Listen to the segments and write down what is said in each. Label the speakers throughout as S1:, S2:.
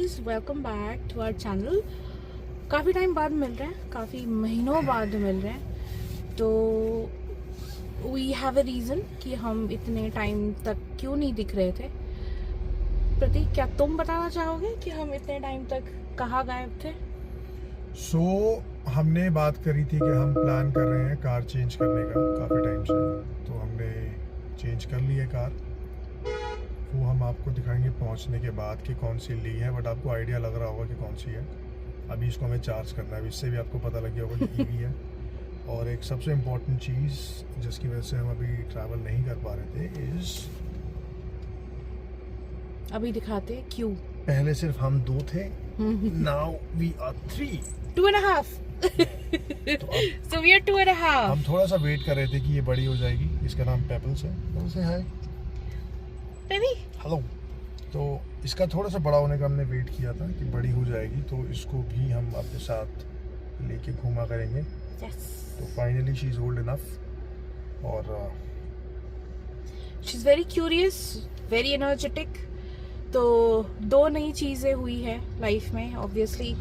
S1: Guys, welcome back to our channel. काफ़ी time बाद मिल रहे हैं, काफ़ी महीनों बाद मिल रहे हैं। तो वी हैव अ रीज़न कि हम इतने टाइम तक क्यों नहीं दिख रहे थे। प्रतीक, क्या तुम बताना चाहोगे कि हम इतने टाइम तक कहाँ गायब थे?
S2: हमने बात करी थी कि हम प्लान कर रहे हैं कार चेंज करने का काफ़ी टाइम से। तो हमने चेंज कर ली है कार। वो हम आपको दिखाएंगे पहुंचने के बाद कि कौन सी ली है, बट आपको आइडिया लग रहा होगा कि कौन सी है। अभी इसको हमें चार्ज करना है, इससे भी आपको पता लग गया होगा कि ईवी है। और एक सबसे इम्पोर्टेंट चीज़ जिसकी वजह से हम अभी ट्रैवल नहीं कर पा रहे थे इज़,
S1: अभी दिखाते हैं क्यों।
S2: पहले सिर्फ हम 2 थे, now we are 3,
S1: 2.5। So we are 2.5.
S2: हम थोड़ा सा वेट कर रहे थे कि ये बड़ी हो जाएगी। इसका नाम पेबल्स है। से हाय
S1: बेबी,
S2: हेलो। तो इसका थोड़ा सा बड़ा होने का हमने वेट किया था कि बड़ी हो जाएगी, तो इसको भी हम अपने साथ लेके घूमा करेंगे।
S1: yes.
S2: तो finally she is old enough और
S1: she is very curious, very energetic. तो 2 नई चीज़ें हुई है लाइफ में। Obviously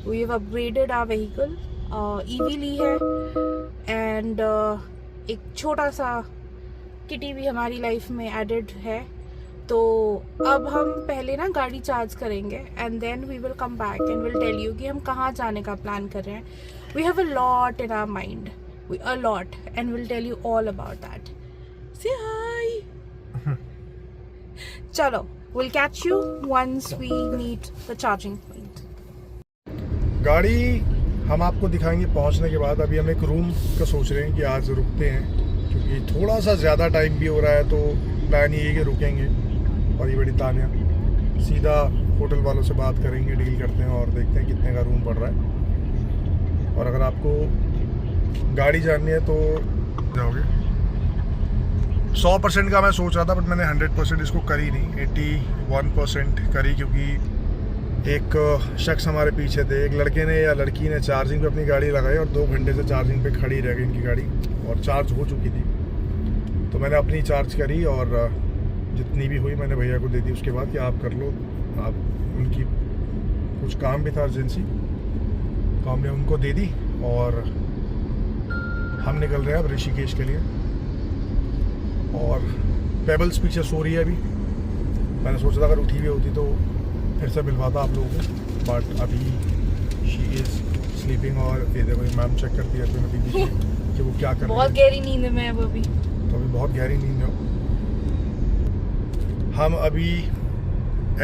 S1: we have upgraded our vehicle, EV ली है, एंड एक छोटा सा किटी भी हमारी लाइफ में एडेड है। तो अब हम पहले ना गाड़ी चार्ज करेंगे and then we will come back and will tell you कि हम कहाँ जाने का प्लान कर रहे हैं। We have a lot in our mind, a lot, and will tell you all about that. Say hi. चलो, we'll catch you once we meet the charging point.
S2: गाड़ी हम आपको दिखाएंगे पहुंचने के बाद। अभी हम एक रूम का सोच रहे हैं कि आज रुकते हैं, क्योंकि थोड़ा सा ज़्यादा टाइम भी हो रहा है। तो प्लान ये है कि रुकेंगे और ये बड़ी तानिया सीधा होटल वालों से बात करेंगे, डील करते हैं और देखते हैं कितने का रूम पड़ रहा है। और अगर आपको गाड़ी जाननी है तो जाओगे। 100% का मैं सोच रहा था, बट मैंने 100% इसको करी नहीं, 81% करी, क्योंकि एक शख्स हमारे पीछे थे। एक लड़के ने या लड़की ने चार्जिंग पे अपनी गाड़ी लगाई और 2 घंटे से चार्जिंग पे खड़ी रह गई इनकी गाड़ी, और चार्ज हो चुकी थी। तो मैंने अपनी चार्ज करी और जितनी भी हुई मैंने भैया को दे दी उसके बाद कि आप कर लो। आप उनकी कुछ काम भी था अर्जेंसी, तो हमने उनको दे दी और हम निकल रहे हैं अब ऋषिकेश के लिए। और पेबल्स पीछे सो रही है अभी। मैंने सोचा था अगर उठी हुई होती तो फिर से मिलवाता आप लोगों को, बट अभी शी इज़ स्लीपिंग। और ये देखो मैम चेक करती है कि वो क्या कर रही है।
S1: बहुत गहरी नींद में है वो अभी।
S2: तो अभी बहुत गहरी नींद में हो। हम अभी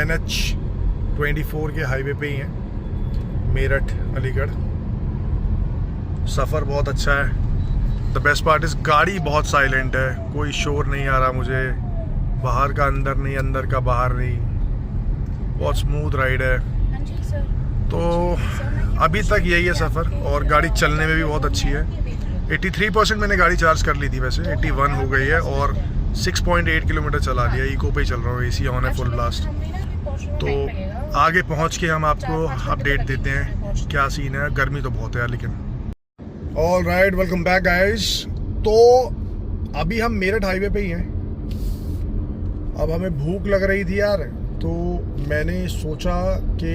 S2: NH24 के हाईवे पे ही हैं, मेरठ अलीगढ़। सफ़र बहुत अच्छा है। द बेस्ट पार्ट इज़ गाड़ी बहुत साइलेंट है, कोई शोर नहीं आ रहा मुझे, बाहर का अंदर नहीं, अंदर का बाहर नहीं। बहुत स्मूथ राइड है। तो अभी तक यही है सफ़र, और गाड़ी चलने में भी बहुत अच्छी है। 83% मैंने गाड़ी चार्ज कर ली थी, वैसे 81 हो गई है और 6.8 किलोमीटर चला लिया। इको पे ही चल रहा हूँ, AC ऑन है, फुल ब्लास्ट। तो आगे पहुँच के हम आपको अपडेट देते हैं क्या सीन है। गर्मी तो बहुत है यार, लेकिन all right, welcome back guys. तो अभी हम मेरठ हाईवे पे ही हैं। अब हमें भूख लग रही थी यार, तो मैंने सोचा कि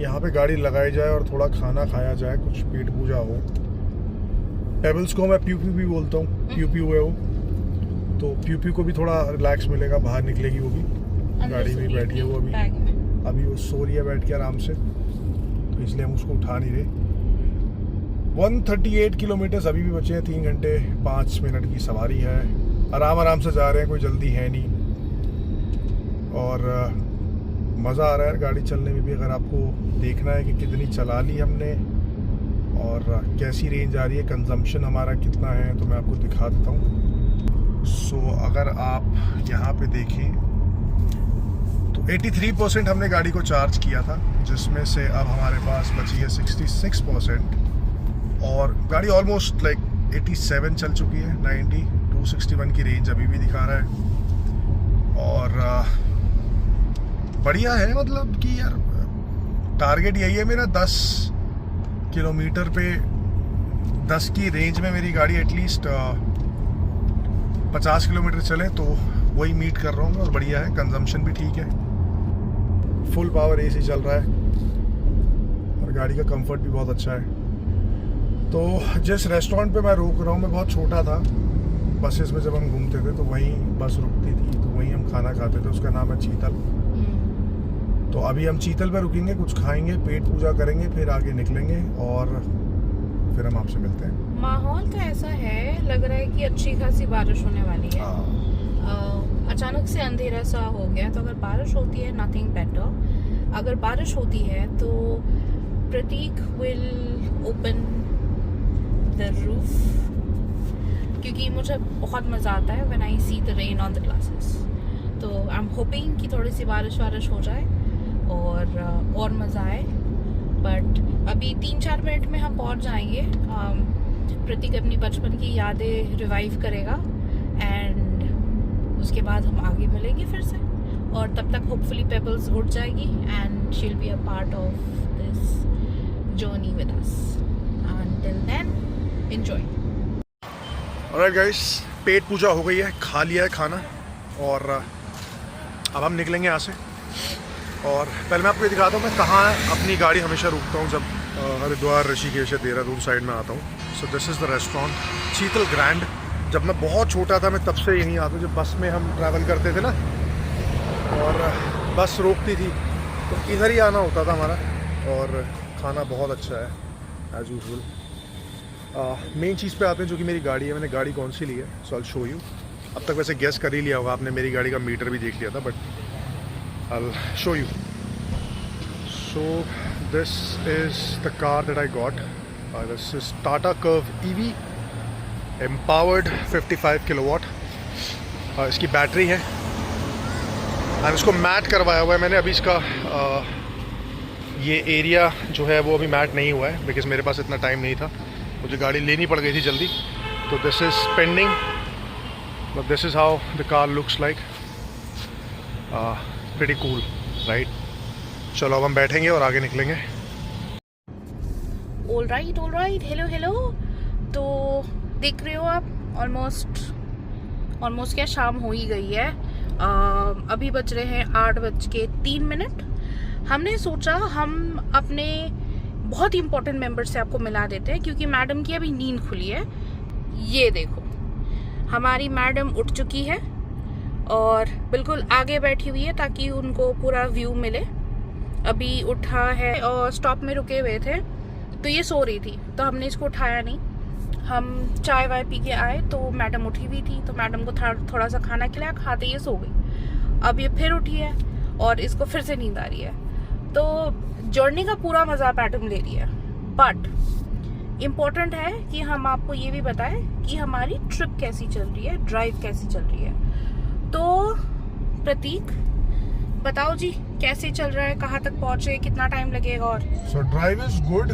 S2: यहाँ पे गाड़ी लगाई जाए और थोड़ा खाना खाया जाए, कुछ पेट पूजा हो। पेबल्स को मैं प्यू प्यू भी बोलता हूँ, प्यू प्यू है वो। तो प्यू प्यू को भी थोड़ा रिलैक्स मिलेगा, बाहर निकलेगी वो भी। गाड़ी में बैठी है वो अभी वो सो रही है बैठ के आराम से, तो इसलिए हम उसको उठा नहीं रहे। 138 किलोमीटर्स अभी भी बचे हैं, 3 घंटे 5 मिनट की सवारी है। आराम आराम से जा रहे हैं, कोई जल्दी है नहीं, और मज़ा आ रहा है गाड़ी चलने में भी। अगर आपको देखना है कि कितनी चला ली हमने और कैसी रेंज आ रही है, कंजम्पशन हमारा कितना है, तो मैं आपको दिखा देता हूँ। सो अगर आप यहाँ पे देखें तो 83% हमने गाड़ी को चार्ज किया था, जिसमें से अब हमारे पास बची है 66%। और गाड़ी ऑलमोस्ट लाइक 87 चल चुकी है। 90 261 की रेंज अभी भी दिखा रहा है। और बढ़िया है, मतलब कि यार टारगेट यही है मेरा, 10 किलोमीटर पे 10 की रेंज में मेरी गाड़ी एटलीस्ट 50 किलोमीटर चले, तो वही मीट कर रहा हूँ। और बढ़िया है, कंजम्पशन भी ठीक है। फुल पावर AC चल रहा है और गाड़ी का कंफर्ट भी बहुत अच्छा है। तो जिस रेस्टोरेंट पे मैं रुक रहा हूँ, मैं बहुत छोटा था, बसेस में जब हम घूमते थे तो वहीं बस रुकती थी, तो वहीं हम खाना खाते थे। उसका नाम है चीतल। तो अभी हम चीतल पे रुकेंगे, कुछ खाएंगे, पेट पूजा करेंगे, फिर आगे निकलेंगे और फिर हम आपसे मिलते हैं।
S1: माहौल तो ऐसा है, लग रहा है कि अच्छी खासी बारिश होने वाली है। अचानक से अंधेरा सा हो गया, तो अगर बारिश होती है नथिंग बेटर। अगर बारिश होती है तो प्रतीक विल ओपन द रूफ, क्योंकि मुझे बहुत मज़ा आता है when I see the rain on the glasses. तो आई एम होपिंग कि थोड़ी सी बारिश हो जाए और मज़ा आए। बट अभी 3-4 मिनट में हम पहुंच जाएंगे। प्रतीक अपनी बचपन की यादें रिवाइव करेगा एंड उसके बाद हम आगे मिलेंगे फिर से। और तब तक होपफुली पेबल्स उठ जाएगी and she will be a part of this journey with us. Until then, enjoy.
S2: Alright guys, पेट पूजा हो गई है, खा लिया है खाना और अब हम निकलेंगे यहाँ से। और पहले मैं आपको ये दिखाता हूँ मैं कहाँ अपनी गाड़ी हमेशा रुकता हूँ जब हरिद्वार, ऋषिकेश या देहरादून साइड में आता हूँ। So this is the restaurant Sheetal grand. जब मैं बहुत छोटा था मैं तब से यहीं आता हूँ, जब बस में हम ट्रैवल करते थे ना और बस रोकती थी तो इधर ही आना होता था हमारा। और खाना बहुत अच्छा है एज यूजुअल। मेन चीज़ पे आते हैं जो कि मेरी गाड़ी है। मैंने गाड़ी कौन सी ली है, सो आई विल शो यू। अब तक वैसे गेस कर ही लिया होगा आपने, मेरी गाड़ी का मीटर भी देख लिया था, but I will show you. So this is the car that I got. This is Tata curve EV empowered 55 kilowatt. इसकी बैटरी है और इसको मैट करवाया हुआ है मैंने। अभी इसका ये एरिया जो है वो अभी मैट नहीं हुआ है बिकॉज मेरे पास इतना टाइम नहीं था, मुझे गाड़ी लेनी पड़ गई थी जल्दी। तो this is pending, but this is how the car looks like. Pretty cool right. चलो अब हम बैठेंगे और आगे निकलेंगे।
S1: All right, hello. तो देख रहे हो आप ऑलमोस्ट क्या शाम हो ही गई है। अभी बज रहे हैं 8:03। हमने सोचा हम अपने बहुत इंपॉर्टेंट मेंबर से आपको मिला देते हैं, क्योंकि मैडम की अभी नींद खुली है। ये देखो, हमारी मैडम उठ चुकी है और बिल्कुल आगे बैठी हुई है ताकि उनको पूरा व्यू मिले। अभी उठा है और स्टॉप में रुके हुए थे तो ये सो रही थी, तो हमने इसको उठाया नहीं। हम चाय वाय पी के आए तो मैडम उठी हुई थी, तो मैडम को थोड़ा सा खाना खिलाया, खाते ये सो गई। अब ये फिर उठी है और इसको फिर से नींद आ रही है। तो जर्नी का पूरा मजा मैडम ले रही है। बट इम्पोर्टेंट है कि हम आपको ये भी बताएं कि हमारी ट्रिप कैसी चल रही है, ड्राइव कैसी चल रही है। तो प्रतीक बताओ जी, कैसे चल रहा है, कहाँ तक पहुंचे, कितना टाइम लगेगा? और
S2: सो ड्राइव इज गुड।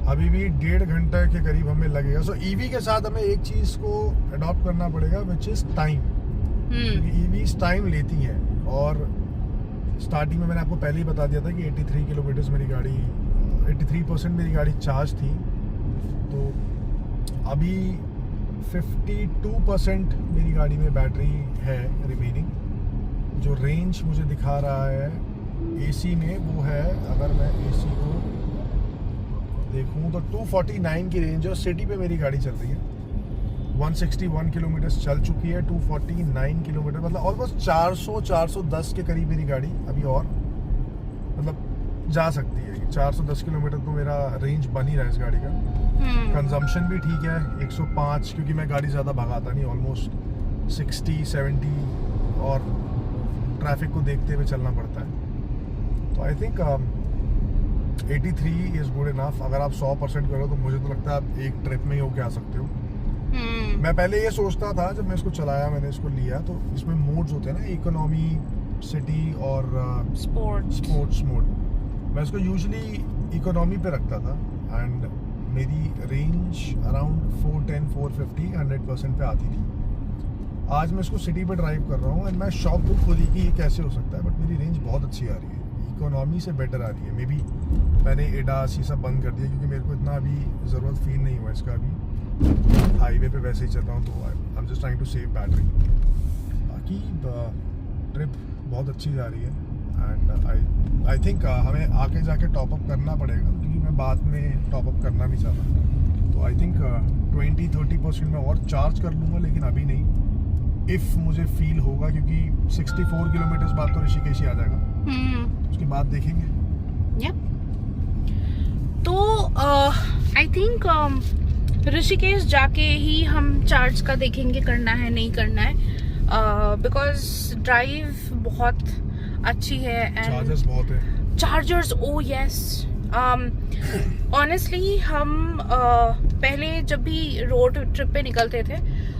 S2: अभी भी 1.5 घंटे के करीब हमें लगेगा। सो EV के साथ हमें एक चीज को अडॉप्ट करना पड़ेगा, which is time. EVs time लेती हैं और स्टार्टिंग में मैंने आपको पहले ही बता दिया था कि 83 किलोमीटर मेरी गाड़ी 83% मेरी गाड़ी चार्ज थी। तो अभी 52% मेरी गाड़ी में बैटरी है रिमेनिंग। जो रेंज मुझे दिखा रहा है AC में वो है, अगर मैं AC को देखूं तो 249 की रेंज है। और सिटी पे मेरी गाड़ी चल रही है 161 किलोमीटर चल चुकी है। 249 किलोमीटर मतलब ऑलमोस्ट 410 के करीब मेरी गाड़ी अभी और मतलब जा सकती है। 410 किलोमीटर तो मेरा रेंज बन ही रहा है इस गाड़ी का। कंजम्पशन भी ठीक है 105, क्योंकि मैं गाड़ी ज़्यादा भगाता नहीं, ऑलमोस्ट 60-70 और ट्रैफिक को देखते हुए चलना पड़ता है। तो I think 83 is good enough. अगर आप 100% करो तो मुझे तो लगता है आप एक ट्रिप में ही होके आ सकते हो। मैं पहले ये सोचता था, जब मैं इसको चलाया, मैंने इसको लिया तो इसमें मोड्स होते हैं ना, इकोनॉमी, सिटी और स्पोर्ट्स मोड। मैं इसको यूजुअली इकोनॉमी पे रखता था एंड मेरी रेंज अराउंड 410-450 100% पे आती थी। आज मैं इसको सिटी पे ड्राइव कर रहा हूँ एंड मैं शॉक हूँ खुद ही कि ये कैसे हो सकता है, बट मेरी रेंज बहुत अच्छी आ रही है, इकोनॉमी से बेटर आ रही है। मे बी मैंने एडास ये सब बंद कर दिया क्योंकि मेरे को इतना अभी ज़रूरत फील नहीं हुआ इसका। अभी हाईवे पे वैसे ही चल रहा हूँ तो I am just trying to save battery. बाकी ट्रिप बहुत अच्छी जा रही है एंड आई थिंक हमें आगे जाके टॉपअप करना पड़ेगा क्योंकि मैं बाद में टॉपअप करना नहीं चाहता। तो आई थिंक 20-30% में और चार्ज कर लूँगा, लेकिन अभी नहीं। इफ़ मुझे फील होगा, क्योंकि 64 किलोमीटर्स बाद तो ऋषिकेश ही आ जाएगा, तो उसके बाद देखेंगे।
S1: तो आई थिंक ऋषिकेश जाके ही हम चार्ज का देखेंगे, करना है नहीं करना है, बिकॉज ड्राइव बहुत अच्छी है एंड
S2: चार्जर्स बहुत है।
S1: चार्जर्स, ओ यस। ऑनेस्टली हम पहले जब भी रोड ट्रिप पे निकलते थे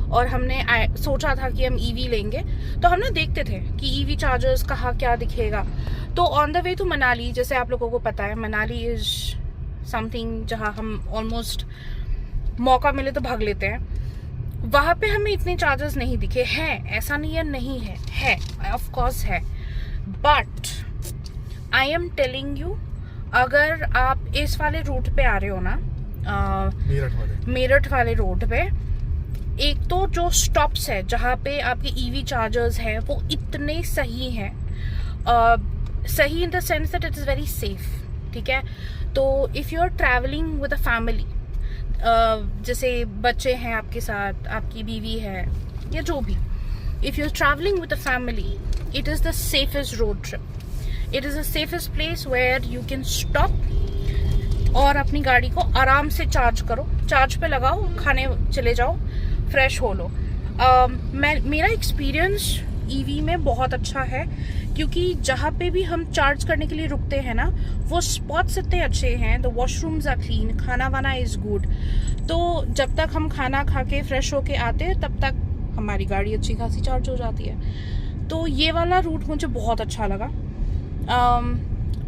S1: और हमने सोचा था कि हम ईवी लेंगे, तो हम ना देखते थे कि ईवी चार्जर्स कहाँ क्या दिखेगा। तो on the way to Manali, जैसे आप लोगों को पता है, मनाली इज समथिंग जहाँ हम ऑलमोस्ट मौका मिले तो भाग लेते हैं। वहाँ पे हमें इतने चार्जर्स नहीं दिखे हैं, ऐसा नहीं है नहीं है ऑफ कोर्स है, but I am telling you, अगर आप इस वाले रूट पे आ रहे हो ना, मेरठ वाले रोड पे, एक तो जो स्टॉप्स है जहाँ पे आपके ईवी चार्जर्स है वो इतने सही हैं, सही in the sense that it is very safe, ठीक है। तो if you are travelling with a family, जैसे बच्चे हैं आपके साथ, आपकी बीवी है या जो भी, if you are travelling with a family, it is the safest road trip, it is the safest place where you can stop और अपनी गाड़ी को आराम से चार्ज करो, चार्ज पे लगाओ, खाने चले जाओ, फ्रेश हो लो। मेरा एक्सपीरियंस ईवी में बहुत अच्छा है, क्योंकि जहाँ पे भी हम चार्ज करने के लिए रुकते हैं ना, वो स्पॉट्स इतने अच्छे हैं, द वॉशरूम्स आर क्लीन, खाना वाना इज़ गुड। तो जब तक हम खाना खा के फ्रेश होके आते हैं तब तक हमारी गाड़ी अच्छी खासी चार्ज हो जाती है। तो ये वाला रूट मुझे बहुत अच्छा लगा।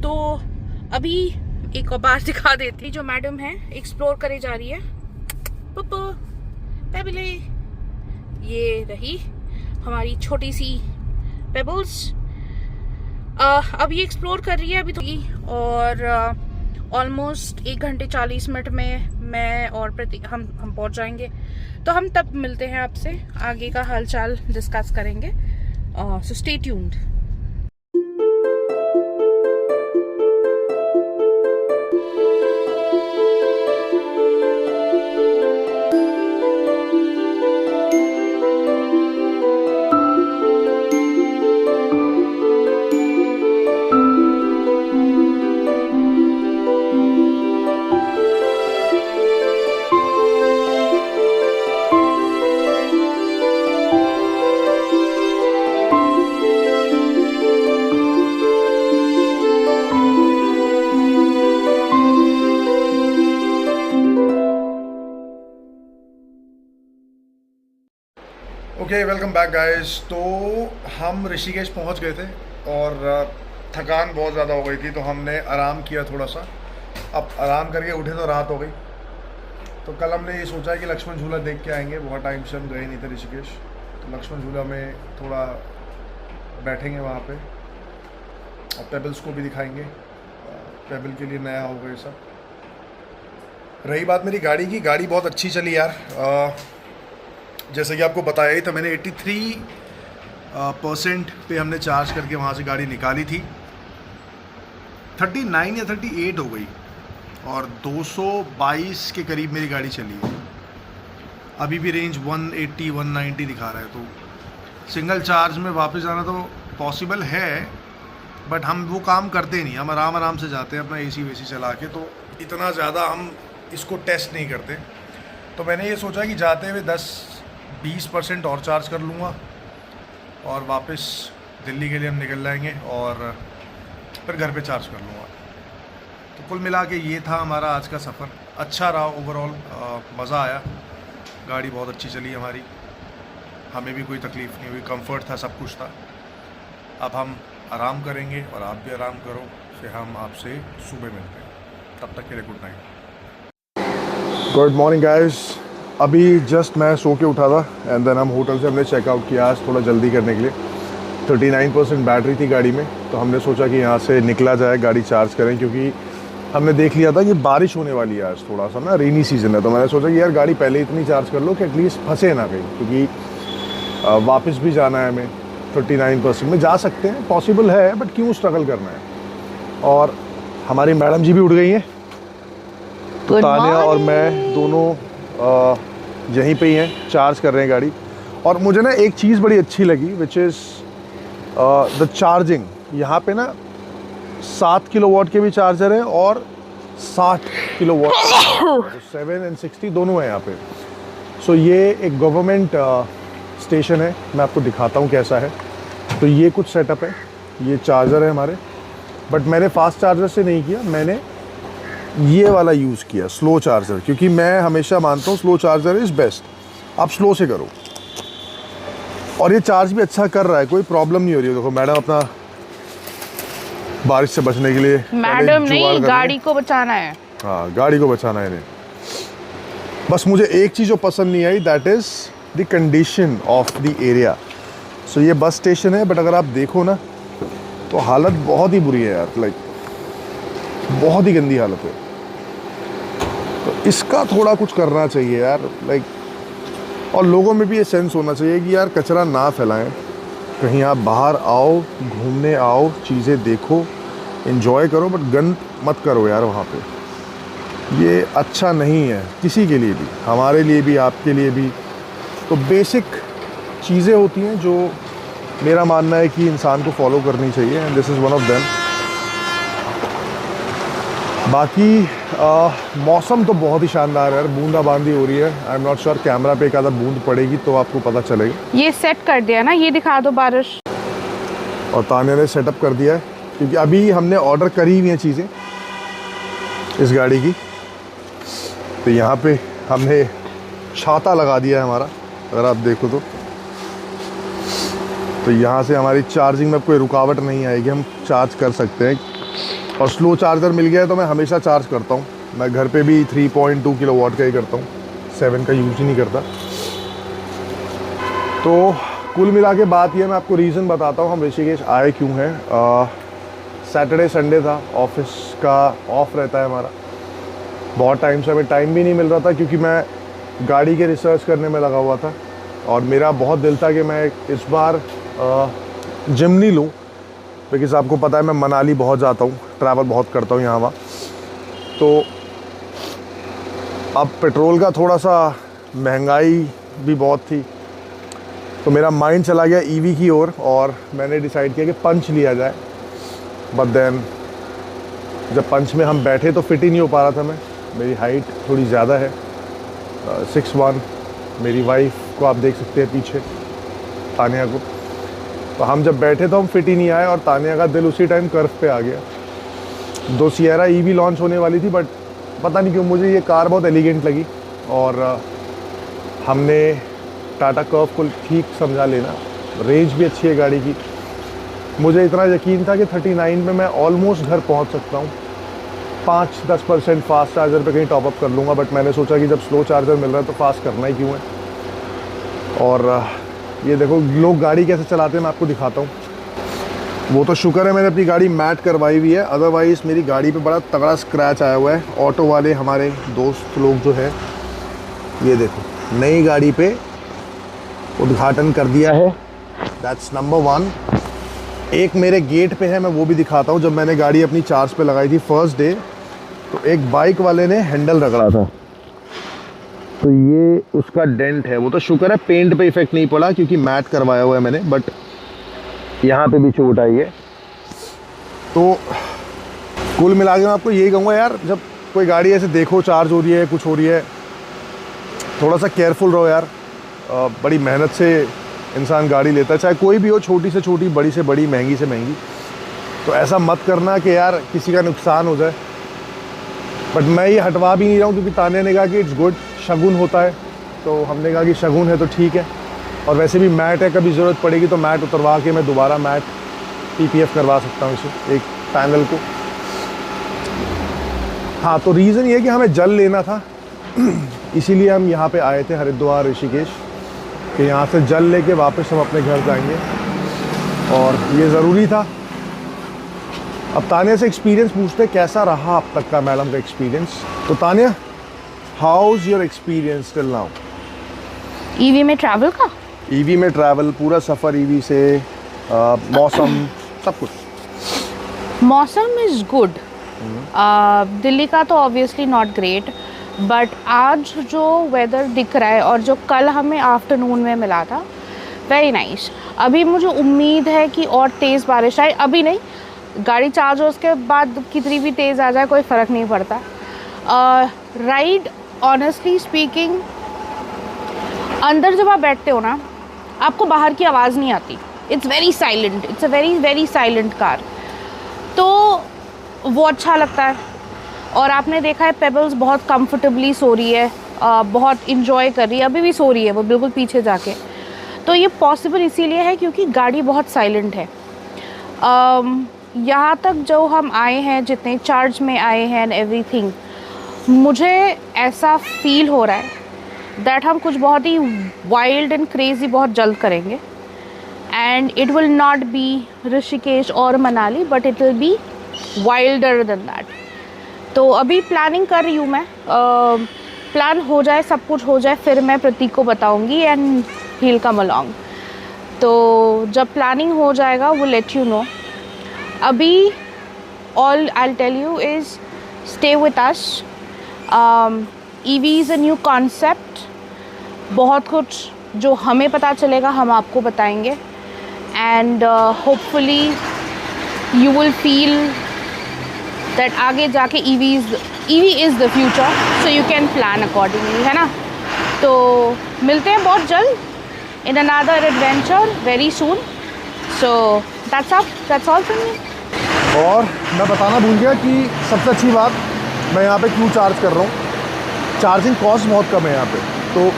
S1: तो अभी एक और बार दिखा देती, जो मैडम है एक्सप्लोर करे जा रही है, पप्पू पेबले, ये रही हमारी छोटी सी पेबल्स। अब ये एक्सप्लोर कर रही है अभी तो, और ऑलमोस्ट 1 घंटे 40 मिनट में मैं और हम पहुंच जाएंगे। तो हम तब मिलते हैं आपसे, आगे का हालचाल डिस्कस करेंगे। So stay tuned.
S2: Okay, welcome back guys. तो हम ऋषिकेश पहुंच गए थे और थकान बहुत ज़्यादा हो गई थी, तो हमने आराम किया थोड़ा सा। अब आराम करके उठे तो रात हो गई। तो कल हमने ये सोचा है कि लक्ष्मण झूला देख के आएंगे, बहुत टाइम से हम गए नहीं थे ऋषिकेश। तो लक्ष्मण झूला में थोड़ा बैठेंगे वहाँ पे, और पेबल्स को भी दिखाएंगे, पेबल के लिए नया होगा ये सब। रही बात मेरी गाड़ी की, गाड़ी बहुत अच्छी चली यार। जैसे कि आपको बताया ही था, मैंने 83% पे हमने चार्ज करके वहाँ से गाड़ी निकाली थी। 39 या 38 हो गई और 222 के करीब मेरी गाड़ी चली है। अभी भी रेंज 180-190 दिखा रहा है। तो सिंगल चार्ज में वापस जाना तो पॉसिबल है, बट हम वो काम करते नहीं, हम आराम से जाते हैं अपना AC वेसी चला के। तो इतना ज़्यादा हम इसको टेस्ट नहीं करते। तो मैंने ये सोचा कि जाते हुए 10-20% और चार्ज कर लूँगा और वापस दिल्ली के लिए हम निकल जाएंगे और फिर घर पे चार्ज कर लूँगा। तो कुल मिला के ये था हमारा आज का सफ़र। अच्छा रहा ओवरऑल, मज़ा आया, गाड़ी बहुत अच्छी चली हमारी, हमें भी कोई तकलीफ़ नहीं हुई, कंफर्ट था, सब कुछ था। अब हम आराम करेंगे और आप भी आराम करो, फिर हम आपसे सुबह मिलते हैं। तब तक के लिए good night. Good morning guys. अभी जस्ट मैं सो के उठा था एंड देन हम होटल से हमने चेकआउट किया आज थोड़ा जल्दी करने के लिए। 39% बैटरी थी गाड़ी में, तो हमने सोचा कि यहाँ से निकला जाए, गाड़ी चार्ज करें, क्योंकि हमने देख लिया था कि बारिश होने वाली है आज, थोड़ा सा ना रेनी सीज़न है। तो मैंने सोचा कि यार गाड़ी पहले इतनी चार्ज कर लो कि एटलीस्ट फंसे ना कहीं, क्योंकि वापस भी जाना है हमें। 39% में जा सकते हैं, पॉसिबल है, बट क्यों स्ट्रगल करना है। और हमारी मैडम जी भी उठ गई हैं, तो तानिया और मैं दोनों यहीं पे ही हैं, चार्ज कर रहे हैं गाड़ी। और मुझे ना एक चीज़ बड़ी अच्छी लगी, विच इज़ द चार्जिंग। यहाँ पे ना 7 किलोवाट के भी चार्जर है और 60 किलोवाट, 7 and 60 दोनों हैं यहाँ पे। सो ये एक गवर्नमेंट स्टेशन है, मैं आपको दिखाता हूँ कैसा है। तो ये कुछ सेटअप है, ये चार्जर है हमारे, बट मैंने फास्ट चार्जर से नहीं किया, मैंने ये वाला यूज़ किया, स्लो चार्जर, क्योंकि मैं हमेशा मानता हूँ स्लो चार्जर इज़ बेस्ट। आप स्लो से करो, और ये चार्ज भी अच्छा कर रहा है, कोई प्रॉब्लम नहीं हो रही है। देखो मैडम अपना बारिश से बचने के लिए,
S1: मैडम नहीं, गाड़ी को बचाना है।
S2: हाँ, गाड़ी को बचाना है इन्हें। बस मुझे एक चीज़ जो पसंद नहीं आई, that is the condition of the area. So ये बस स्टेशन है, बट अगर आप देखो ना तो हालत बहुत ही बुरी है यार, लाइक बहुत ही गंदी हालत है। तो इसका थोड़ा कुछ करना चाहिए यार, लाइक, और लोगों में भी ये सेंस होना चाहिए कि यार कचरा ना फैलाएं। कहीं आप बाहर आओ, घूमने आओ, चीज़ें देखो, एंजॉय करो, बट गंद मत करो यार वहाँ पे। ये अच्छा नहीं है किसी के लिए भी, हमारे लिए भी, आपके लिए भी। तो बेसिक चीज़ें होती हैं जो मेरा मानना है कि इंसान को फॉलो करनी चाहिए, and this is one of them. बाकी मौसम तो बहुत ही शानदार है यार, बूंदाबांदी हो रही है। I am not sure, camera पे एक आधा बूंद पड़ेगी तो आपको पता चलेगा।
S1: ये सेट कर दिया ना, ये दिखा दो बारिश।
S2: और तानिया ने सेटअप कर दिया है, क्योंकि अभी हमने ऑर्डर करी हुई हैं चीज़ें इस गाड़ी की। तो यहाँ पे हमने छाता लगा दिया है हमारा, अगर आप देखो तो यहाँ से हमारी चार्जिंग में कोई रुकावट नहीं आएगी, हम चार्ज कर सकते हैं। और स्लो चार्जर मिल गया है तो मैं हमेशा चार्ज करता हूँ। मैं घर पे भी 3.2 किलोवाट का ही करता हूँ, 7 का यूज़ ही नहीं करता। तो कुल मिला के बात ये, मैं आपको रीज़न बताता हूँ हम ऋषिकेश आए क्यों हैं। सैटरडे संडे था, ऑफिस का ऑफ रहता है हमारा। बहुत टाइम से हमें टाइम भी नहीं मिल रहा था, क्योंकि मैं गाड़ी के रिसर्च करने में लगा हुआ था। और मेरा बहुत दिल था कि मैं इस बार जिमनी लूँ, बिकॉज़ आपको पता है मैं मनाली बहुत जाता हूँ, ट्रैवल बहुत करता हूँ यहाँ वहाँ। तो अब पेट्रोल का थोड़ा सा महंगाई भी बहुत थी, तो मेरा माइंड चला गया ईवी की ओर, और मैंने डिसाइड किया कि पंच लिया जाए। बट देन जब पंच में हम बैठे तो फिट ही नहीं हो पा रहा था मैं, मेरी हाइट थोड़ी ज़्यादा है, 6'1". मेरी वाइफ को आप देख सकते हैं पीछे, तानिया को। तो हम जब बैठे तो हम फिट ही नहीं आए, और तानिया का दिल उसी टाइम कर्व पे आ गया। 2 सिएरा ईवी लॉन्च होने वाली थी, बट पता नहीं क्यों मुझे ये कार बहुत एलिगेंट लगी, और हमने टाटा कर्व को ठीक समझा लेना। रेंज भी अच्छी है गाड़ी की, मुझे इतना यकीन था कि 39 में मैं ऑलमोस्ट घर पहुंच सकता हूं। 5-10% फास्ट चार्जर पे कहीं टॉपअप कर लूँगा, बट मैंने सोचा कि जब स्लो चार्जर मिल रहा है तो फास्ट करना ही क्यों है। और ये देखो लोग गाड़ी कैसे चलाते हैं, मैं आपको दिखाता हूँ। वो तो शुक्र है मैंने अपनी गाड़ी मैट करवाई हुई है, अदरवाइज़ मेरी गाड़ी पे बड़ा तगड़ा स्क्रैच आया हुआ है। ऑटो वाले हमारे दोस्त लोग जो है, ये देखो नई गाड़ी पे उद्घाटन कर दिया है, दैट्स नंबर 1। एक मेरे गेट पे है, मैं वो भी दिखाता हूँ। जब मैंने गाड़ी अपनी चार्ज पे लगाई थी फर्स्ट डे, तो एक बाइक वाले ने हैंडल रगड़ा था, तो ये उसका डेंट है। वो तो शुक्र है पेंट पे इफेक्ट नहीं पड़ा, क्योंकि मैट करवाया हुआ है मैंने, बट यहाँ पे भी चोट आई है। तो कुल मिला के मैं आपको यही कहूँगा यार, जब कोई गाड़ी ऐसे देखो चार्ज हो रही है, कुछ हो रही है, थोड़ा सा केयरफुल रहो यार। बड़ी मेहनत से इंसान गाड़ी लेता है, चाहे कोई भी हो, छोटी से छोटी, बड़ी से बड़ी, महंगी से महंगी। तो ऐसा मत करना कि यार किसी का नुकसान हो जाए। बट मैं ये हटवा भी नहीं रहा हूँ, क्योंकि तानिया ने कहा कि इट्स गुड, शगुन होता है, तो हमने कहा कि शगुन है तो ठीक है। और वैसे भी मैट है, कभी ज़रूरत पड़ेगी तो मैट उतरवा के मैं दोबारा मैट PPF करवा सकता हूँ इसे, एक पैनल को। हाँ, तो रीज़न ये है कि हमें जल लेना था इसीलिए हम यहाँ पे आए थे, हरिद्वार ऋषिकेश, कि यहाँ से जल लेके वापस हम अपने घर जाएंगे, और ये ज़रूरी था। अब तानिया से एक्सपीरियंस पूछते कैसा रहा अब तक का मैडम का एक्सपीरियंस। तो Tania, how is your experience till now?
S1: EV में ट्रैवल का?
S2: ईवी में ट्रैवल, पूरा सफ़र ईवी से,
S3: मौसम सब कुछ?
S1: मौसम इज़ गुड। दिल्ली का तो ऑब्वियसली नॉट ग्रेट, बट आज जो वेदर दिख रहा है और जो कल हमें आफ्टरनून में मिला था, वेरी नाइस। अभी मुझे उम्मीद है कि और तेज़ बारिश आए, अभी नहीं, गाड़ी चार्ज हो उसके बाद कितनी भी तेज़ आ जाए कोई फ़र्क नहीं पड़ता। राइड ऑनेस्टली स्पीकिंग, अंदर जब आप बैठते हो ना, आपको बाहर की आवाज़ नहीं आती। It's very silent, it's a very very silent car, तो वो अच्छा लगता है। और आपने देखा है पेबल्स बहुत कंफर्टेबली सो रही है, बहुत इंजॉय कर रही है, अभी भी सो रही है वो बिल्कुल पीछे जाके। तो ये पॉसिबल इसीलिए है क्योंकि गाड़ी बहुत साइलेंट है। यहाँ तक जो हम आए हैं, जितने चार्ज में आए हैं एंड एवरीथिंग, मुझे ऐसा फील हो रहा है दैट हम कुछ बहुत ही वाइल्ड एंड क्रेज़ी बहुत जल्द करेंगे। And it will not be Rishikesh और Manali, but it will be wilder than that. तो अभी प्लानिंग कर रही हूँ मैं, प्लान हो जाए, सब कुछ हो जाए, फिर मैं प्रतीक को बताऊँगी and he will come along. तो जब प्लानिंग हो जाएगा वो लेट यू नो। अभी all I will tell you is stay with us. EV is a new concept, बहुत कुछ जो हमें पता चलेगा हम आपको बताएंगे, and hopefully you will feel that आगे जाके EV is the future, so you can plan accordingly, है ना। तो मिलते हैं बहुत जल्द in another adventure very soon. So that's all from me.
S3: और मैं बताना भूल गया कि सबसे अच्छी बात, मैं यहाँ पे क्यों चार्ज कर रहा हूँ, चार्जिंग कॉस्ट बहुत कम है यहाँ पे। तो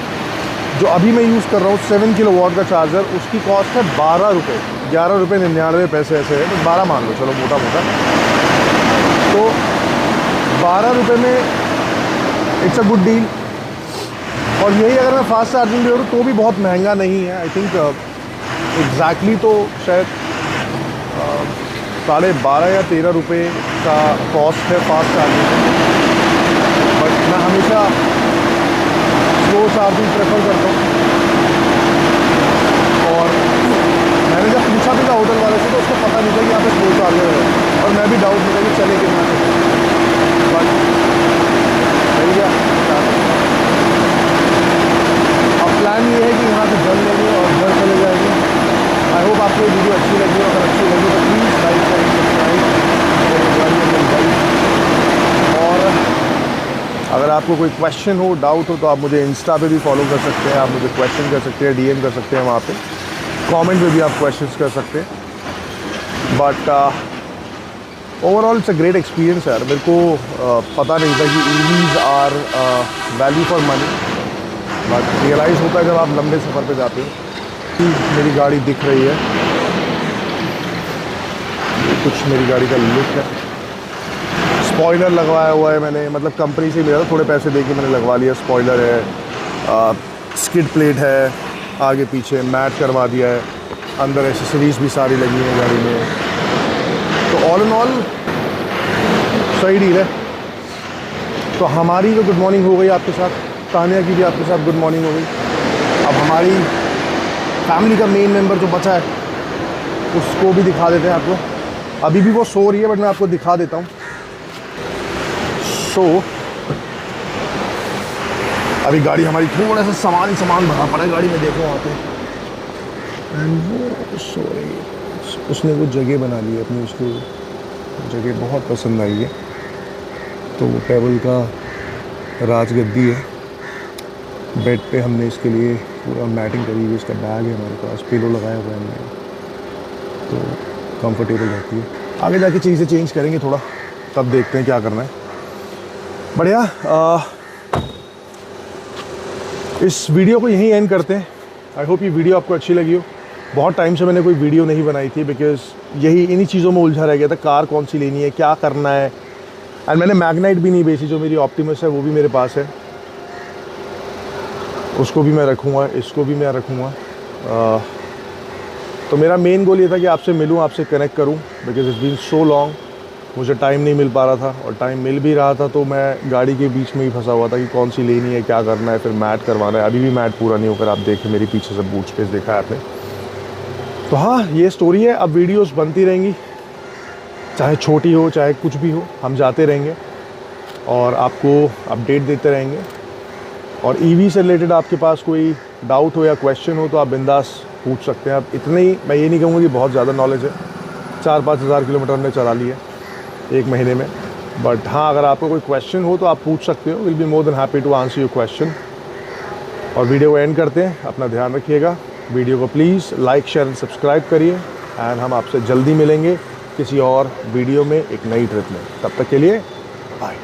S3: जो अभी मैं यूज़ कर रहा हूँ 7 किलोवाट का चार्जर, उसकी कॉस्ट है 12 रुपये, 11 रुपये 99 पैसे ऐसे है, तो 12 मान लो चलो मोटा मोटा। तो 12 रुपये में इट्स अ गुड डील। और यही अगर मैं फास्ट चार्जिंग भी करूँ तो भी बहुत महंगा नहीं है। आई थिंक एग्जैक्टली तो शायद 12.5 या 13 रुपये का कॉस्ट है फास्ट चार्जिंग, बट मैं हमेशा स्लो चार्जिंग प्रेफर करता हूँ। और मैंने जब पूछा भी था होटल वाले से तो उसको पता नहीं था कि यहाँ पे स्लो चार्जर है, और मैं भी डाउट नहीं था कि चले कि ना चले, बट सही गया। अब प्लान ये है कि यहाँ से जल लेंगे और घर चले जाएंगे। आई होप आपको ये वीडियो अच्छी लगी, अगर अच्छी लगी तो प्लीज़ लाइक करें, सब्सक्राइब। और अगर आपको कोई क्वेश्चन हो, डाउट हो, तो आप मुझे इंस्टा पे भी फॉलो कर सकते हैं, आप मुझे क्वेश्चन कर सकते हैं, DM कर सकते हैं, वहाँ पे कमेंट में भी आप क्वेश्चंस कर सकते हैं। But overall it's a great experience यार। मेरे को पता नहीं था कि EVs are value for money, but realize होता है जब आप लंबे सफ़र पे जाते हो। मेरी गाड़ी दिख रही है, कुछ मेरी गाड़ी का लुक है। स्पॉइलर लगवाया हुआ है मैंने, मतलब कंपनी से मिला था, थोड़े पैसे दे के मैंने लगवा लिया। स्पॉइलर है, स्किड प्लेट है, आगे पीछे मैट करवा दिया है, अंदर एसेसरीज भी सारी लगी हैं गाड़ी में। तो ऑल इन ऑल सही डील है। तो हमारी जो गुड मॉर्निंग हो गई आपके साथ, तानिया की भी आपके साथ गुड मॉर्निंग हो गई। अब हमारी फैमिली का मेन मेंबर जो बचा है उसको भी दिखा देते हैं आपको। अभी भी वो सो रही है, बट मैं आपको दिखा देता हूँ। सो अभी गाड़ी हमारी थोड़ा सा सामान भरा पड़ा है गाड़ी में, देखो वहाँ पे, एंड वो सो रही है। उसने वो जगह बना ली है अपनी, उसको जगह बहुत पसंद आई है। तो वो पेबल का राजगद्दी है, बेड पे हमने इसके लिए पूरा मैटिंग करी हुई, इसका बैग है हमारे पास, पिलो लगाया हुआ है हमने, तो कंफर्टेबल रहती है। आगे जाके चीज़ें चेंज करेंगे थोड़ा, तब देखते हैं क्या करना है। बढ़िया, इस वीडियो को यहीं एंड करते हैं। आई होप ये वीडियो आपको अच्छी लगी हो। बहुत टाइम से मैंने कोई वीडियो नहीं बनाई थी, बिकॉज़ इन्हीं चीज़ों में उलझा रह गया था, कार कौन सी लेनी है, क्या करना है। एंड मैंने मैग्नाइट भी नहीं बेची, जो मेरी ऑप्टिमस है वो भी मेरे पास है, उसको भी मैं रखूँगा, इसको भी मैं रखूँगा। तो मेरा मेन गोल ये था कि आपसे मिलूँ, आपसे कनेक्ट करूँ, because it's been so long. मुझे टाइम नहीं मिल पा रहा था, और टाइम मिल भी रहा था तो मैं गाड़ी के बीच में ही फंसा हुआ था कि कौन सी लेनी है, क्या करना है, फिर मैट करवाना है। अभी भी मैट पूरा नहीं होकर, आप देखें मेरे पीछे से बूट स्पेस देखा है आपने। तो हाँ, ये स्टोरी है। अब वीडियोस बनती रहेंगी, चाहे छोटी हो चाहे कुछ भी हो, हम जाते रहेंगे और आपको अपडेट देते रहेंगे। और ईवी से रिलेटेड आपके पास कोई डाउट हो या क्वेश्चन हो तो आप बिंदास पूछ सकते हैं। अब इतने ही, मैं ये नहीं कहूँगा कि बहुत ज़्यादा नॉलेज है, 4-5 हज़ार किलोमीटर हमने चला ली है 1 महीने में। बट हाँ, अगर आपको कोई क्वेश्चन हो तो आप पूछ सकते हो। Will be more than happy to answer your question. और वीडियो को एंड करते हैं। अपना ध्यान रखिएगा। वीडियो को please like share and subscribe करिए। एंड हम आपसे जल्दी मिलेंगे किसी और वीडियो में, एक नई ट्रिप में। तब तक के लिए बाय।